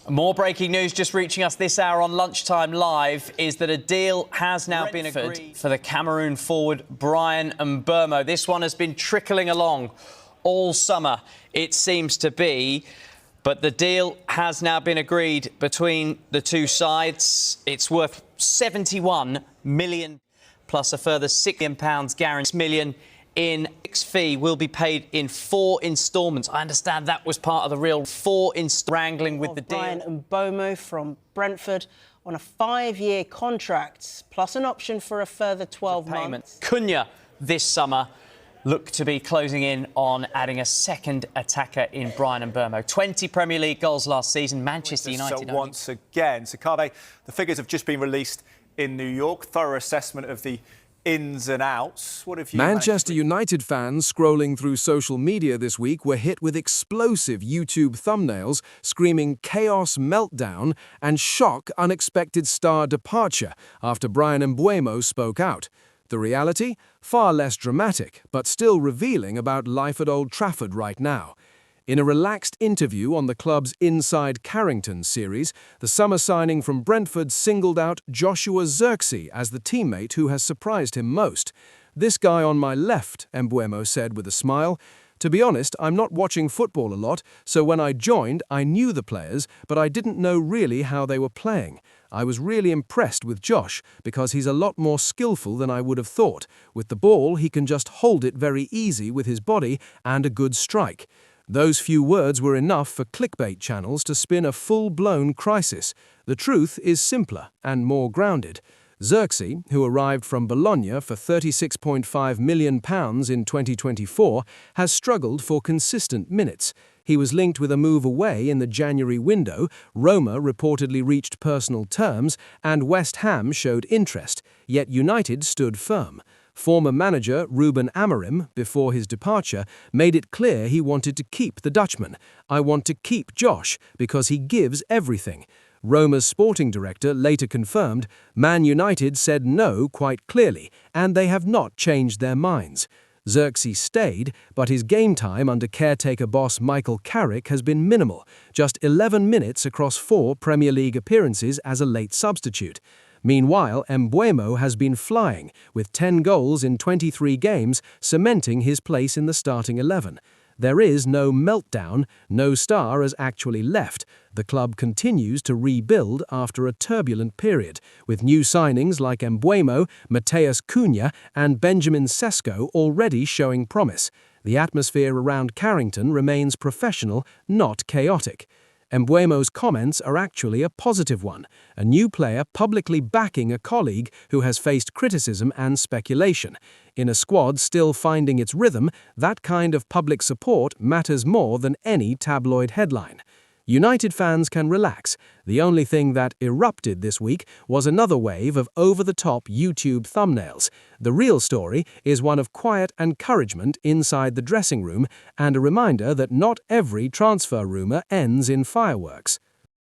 More breaking news just reaching us this hour on Lunchtime Live is that a deal has now been agreed for the Cameroon forward Bryan Mbeumo. This one has been trickling along all summer, it seems to be, but the deal has now been agreed between the two sides. It's worth 71 million plus a further £6 million guaranteed. £6 million in fee will be paid in 4 instalments. I understand that was part of the real 4 wrangling with the deal. Bryan Mbeumo from Brentford on a 5-year contract, plus an option for a further 12 months. Cunha this summer look to be closing in on adding a second attacker in Bryan Mbeumo. 20 Premier League goals last season. Manchester United. So once again, Sakave, the figures have just been released in New York. Thorough assessment of the ins and outs. What have you Manchester United fans scrolling through social media this week were hit with explosive YouTube thumbnails screaming chaos meltdown and shock unexpected star departure after Bryan Mbeumo spoke out. The reality? Far less dramatic, but still revealing about life at Old Trafford right now. In a relaxed interview on the club's Inside Carrington series, the summer signing from Brentford singled out Joshua Zirkzee as the teammate who has surprised him most. "This guy on my left," Mbeumo said with a smile. "To be honest, I'm not watching football a lot, so when I joined, I knew the players, but I didn't know really how they were playing. I was really impressed with Josh because he's a lot more skillful than I would have thought. With the ball, he can just hold it very easy with his body and a good strike." Those few words were enough for clickbait channels to spin a full-blown crisis. The truth is simpler and more grounded. Zirkzee, who arrived from Bologna for £36.5 million in 2024, has struggled for consistent minutes. He was linked with a move away in the January window, Roma reportedly reached personal terms, and West Ham showed interest, yet United stood firm. Former manager Ruben Amorim, before his departure, made it clear he wanted to keep the Dutchman. "I want to keep Josh because he gives everything." Roma's sporting director later confirmed Man United said no quite clearly, and they have not changed their minds. Zirkzee stayed, but his game time under caretaker boss Michael Carrick has been minimal, just 11 minutes across 4 Premier League appearances as a late substitute. Meanwhile, Mbeumo has been flying, with 10 goals in 23 games, cementing his place in the starting 11. There is no meltdown, no star has actually left. The club continues to rebuild after a turbulent period, with new signings like Mbeumo, Matheus Cunha and Benjamin Sesko already showing promise. The atmosphere around Carrington remains professional, not chaotic. Mbeumo's comments are actually a positive one, a new player publicly backing a colleague who has faced criticism and speculation. In a squad still finding its rhythm, that kind of public support matters more than any tabloid headline. United fans can relax. The only thing that erupted this week was another wave of over-the-top YouTube thumbnails. The real story is one of quiet encouragement inside the dressing room and a reminder that not every transfer rumor ends in fireworks.